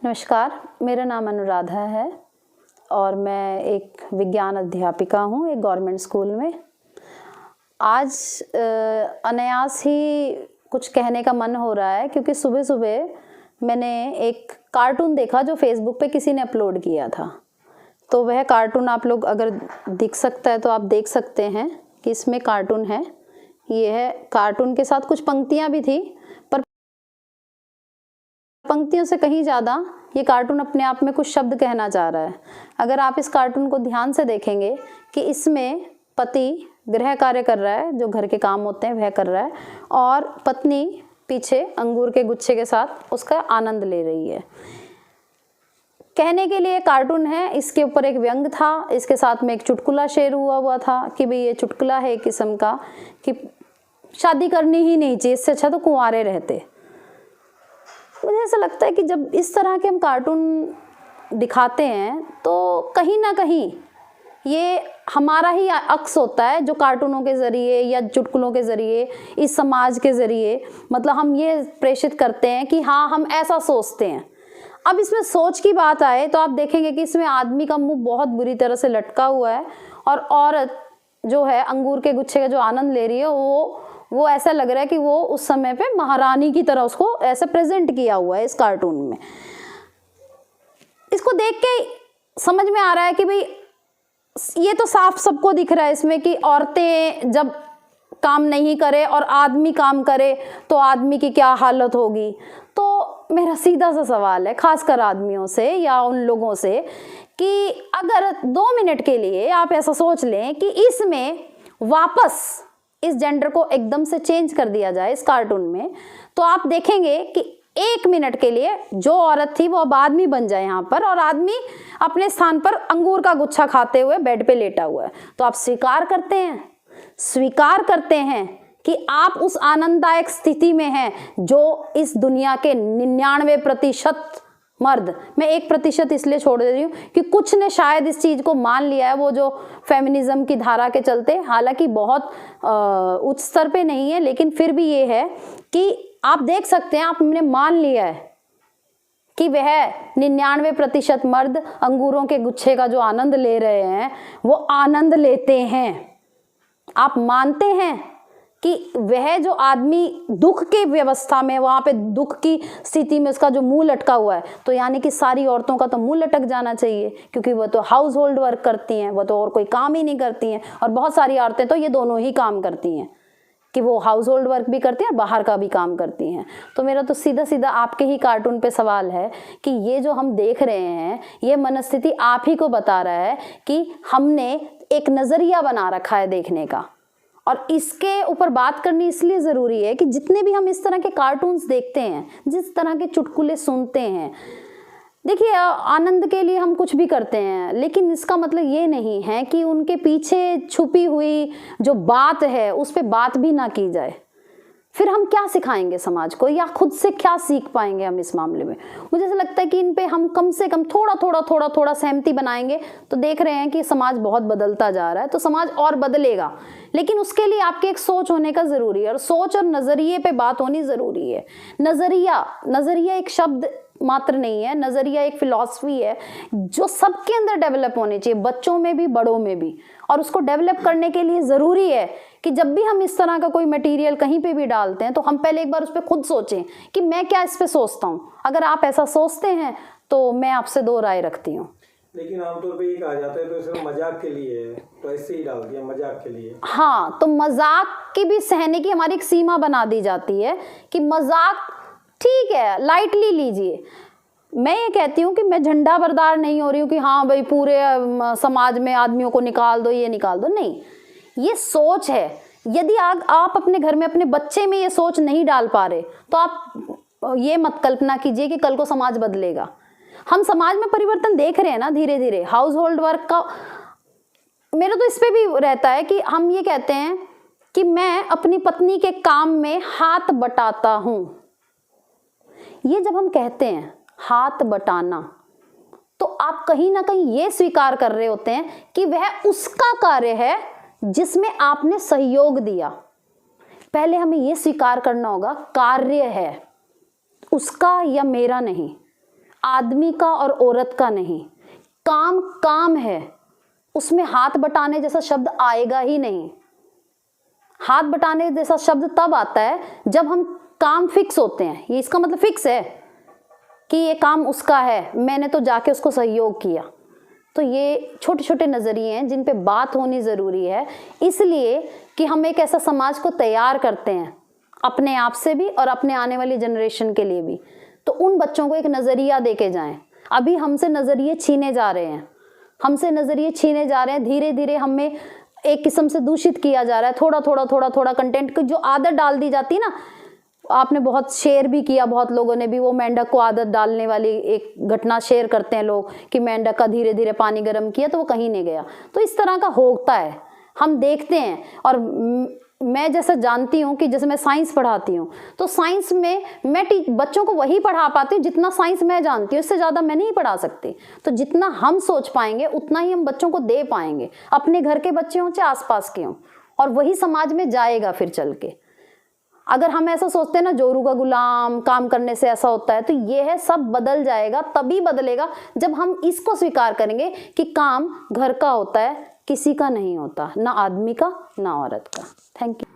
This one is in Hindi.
नमस्कार, मेरा नाम अनुराधा है और मैं एक विज्ञान अध्यापिका हूँ एक गवर्नमेंट स्कूल में। आज अनायास ही कुछ कहने का मन हो रहा है क्योंकि सुबह सुबह मैंने एक कार्टून देखा जो फेसबुक पे किसी ने अपलोड किया था। तो वह कार्टून आप लोग अगर दिख सकता है तो आप देख सकते हैं कि इसमें कार्टून है। ये है, कार्टून के साथ कुछ पंक्तियाँ भी थी, पर पंक्तियों से कहीं ज़्यादा ये कार्टून अपने आप में कुछ शब्द कहना चाह रहा है। अगर आप इस कार्टून को ध्यान से देखेंगे कि इसमें पति गृह कार्य कर रहा है, जो घर के काम होते हैं वह कर रहा है, और पत्नी पीछे अंगूर के गुच्छे के साथ उसका आनंद ले रही है। कहने के लिए कार्टून है, इसके ऊपर एक व्यंग था, इसके साथ में एक चुटकुला शेयर हुआ था कि भाई ये चुटकुला है एक किस्म का कि शादी करनी ही नहीं चाहिए, इससे अच्छा तो कुंवारे रहते। मुझे ऐसा लगता है कि जब इस तरह के हम कार्टून दिखाते हैं तो कहीं ना कहीं ये हमारा ही अक्स होता है, जो कार्टूनों के ज़रिए या चुटकुलों के ज़रिए इस समाज के ज़रिए मतलब हम ये प्रेषित करते हैं कि हाँ हम ऐसा सोचते हैं। अब इसमें सोच की बात आए तो आप देखेंगे कि इसमें आदमी का मुंह बहुत बुरी तरह से लटका हुआ है और औरत जो है अंगूर के गुच्छे का जो आनंद ले रही है वो ऐसा लग रहा है कि वो उस समय पे महारानी की तरह उसको ऐसे प्रेजेंट किया हुआ है इस कार्टून में। इसको देख के समझ में आ रहा है कि भाई ये तो साफ सबको दिख रहा है इसमें कि औरतें जब काम नहीं करे और आदमी काम करे तो आदमी की क्या हालत होगी। तो मेरा सीधा सा सवाल है खासकर आदमियों से या उन लोगों से कि अगर 2 मिनट के लिए आप ऐसा सोच लें कि इसमें वापस इस जेंडर को एकदम से चेंज कर दिया जाए इस कार्टून में, तो आप देखेंगे कि 1 मिनट के लिए जो औरत थी वो अब आदमी बन जाए यहाँ पर, और आदमी अपने स्थान पर अंगूर का गुच्छा खाते हुए बेड पे लेटा हुआ है। तो आप स्वीकार करते हैं कि आप उस आनंददायक स्थिति में हैं जो इस दुनिया के 99% मर्द, मैं 1% इसलिए छोड़ दे रही हूँ कि कुछ ने शायद इस चीज को मान लिया है, वो जो फेमिनिज्म की धारा के चलते, हालांकि बहुत उच्च स्तर पे नहीं है, लेकिन फिर भी ये है कि आप देख सकते हैं, आपने मान लिया है कि वह 99% मर्द अंगूरों के गुच्छे का जो आनंद ले रहे हैं वो आनंद लेते हैं। आप मानते हैं कि वह जो आदमी दुख के व्यवस्था में, वहां पे दुख की स्थिति में उसका जो मुंह लटका हुआ है, तो यानी कि सारी औरतों का तो मुंह लटक जाना चाहिए, क्योंकि वह तो हाउस होल्ड वर्क करती हैं, वह तो और कोई काम ही नहीं करती हैं। और बहुत सारी औरतें तो ये दोनों ही काम करती हैं कि वो हाउस होल्ड वर्क भी करती हैं और बाहर का भी काम करती हैं। तो मेरा तो सीधा सीधा आपके ही कार्टून पे सवाल है कि ये जो हम देख रहे हैं ये मनस्थिति आप ही को बता रहा है कि हमने एक नजरिया बना रखा है देखने का, और इसके ऊपर बात करनी इसलिए ज़रूरी है कि जितने भी हम इस तरह के कार्टून्स देखते हैं, जिस तरह के चुटकुले सुनते हैं, देखिए आनंद के लिए हम कुछ भी करते हैं, लेकिन इसका मतलब ये नहीं है कि उनके पीछे छुपी हुई जो बात है उस पर बात भी ना की जाए। फिर हम क्या सिखाएंगे समाज को, या खुद से क्या सीख पाएंगे हम इस मामले में। मुझे ऐसा लगता है कि इन पे हम कम से कम थोड़ा सहमति बनाएंगे तो देख रहे हैं कि समाज बहुत बदलता जा रहा है, तो समाज और बदलेगा, लेकिन उसके लिए आपके एक सोच होने का जरूरी है, और सोच और नजरिए पे बात होनी जरूरी है। नजरिया एक शब्द मात्र नहीं है, नजरिया एक फिलॉसफी है जो सबके अंदर डेवलप होनी चाहिए, बच्चों में भी बड़ों में भी। और उसको डेवलप करने के लिए जरूरी है कि जब भी हम इस तरह का कोई मटेरियल कहीं पे भी डालते हैं तो हम पहले एक बार उस पर खुद सोचें कि मैं क्या इस पे सोचता हूँ। अगर आप ऐसा सोचते हैं तो मैं आपसे 2 राय रखती हूँ। लेकिन आमतौर पे ये कहा जाता है तो सिर्फ मजाक के लिए है, तो ऐसे ही डाल दिया मजाक के लिए। हाँ, तो मजाक की भी सहने की हमारी एक सीमा बना दी जाती है कि मजाक ठीक है, लाइटली लीजिए। मैं ये कहती हूँ कि मैं झंडा बरदार नहीं हो रही हूँ कि हाँ भाई पूरे समाज में आदमियों को निकाल दो, ये निकाल दो, नहीं। ये सोच है। यदि आप अपने घर में अपने बच्चे में ये सोच नहीं डाल पा रहे तो आप ये मत कल्पना कीजिए कि कल को समाज बदलेगा। हम समाज में परिवर्तन देख रहे हैं ना धीरे धीरे। हाउस होल्ड वर्क का मेरा तो इस पे भी रहता है कि हम ये कहते हैं कि मैं अपनी पत्नी के काम में हाथ बटाता हूं। ये जब हम कहते हैं हाथ बटाना, तो आप कहीं ना कहीं ये स्वीकार कर रहे होते हैं कि वह उसका कार्य है जिसमें आपने सहयोग दिया। पहले हमें ये स्वीकार करना होगा कार्य है उसका या मेरा नहीं। आदमी का और औरत का नहीं। काम काम है, उसमें हाथ बटाने जैसा शब्द आएगा ही नहीं। हाथ बटाने जैसा शब्द तब आता है जब हम काम फिक्स होते हैं। ये इसका मतलब फिक्स है कि ये काम उसका है, मैंने तो जाके उसको सहयोग किया। तो ये छोटे छोटे नज़रिए हैं जिन पे बात होनी ज़रूरी है, इसलिए कि हम एक ऐसा समाज को तैयार करते हैं अपने आप से भी और अपने आने वाली जनरेशन के लिए भी। तो उन बच्चों को एक नज़रिया दे के जाएं। अभी हमसे नज़रिए छीने जा रहे हैं, हमसे नज़रिए छीने जा रहे हैं, धीरे धीरे हमें एक किस्म से दूषित किया जा रहा है। थोड़ा थोड़ा कंटेंट की जो आदत डाल दी जाती है ना, आपने बहुत शेयर भी किया, बहुत लोगों ने भी वो मेंढक को आदत डालने वाली एक घटना शेयर करते हैं लोग कि मेंढक का धीरे धीरे पानी गर्म किया तो वो कहीं नहीं गया। तो इस तरह का होता है, हम देखते हैं। और मैं जैसा जानती हूँ कि जैसे मैं साइंस पढ़ाती हूँ, तो साइंस में मैं बच्चों को वही पढ़ा पाती हूँ जितना साइंस मैं जानती हूँ, इससे ज़्यादा मैं नहीं पढ़ा सकती। तो जितना हम सोच पाएंगे उतना ही हम बच्चों को दे पाएंगे, अपने घर के बच्चे हों चाहे आसपास के हों, और वही समाज में जाएगा फिर चल के। अगर हम ऐसा सोचते हैं ना जोरू का गुलाम, काम करने से ऐसा होता है, तो ये है सब बदल जाएगा, तभी बदलेगा जब हम इसको स्वीकार करेंगे कि काम घर का होता है, किसी का नहीं होता, ना आदमी का ना औरत का। Thank you.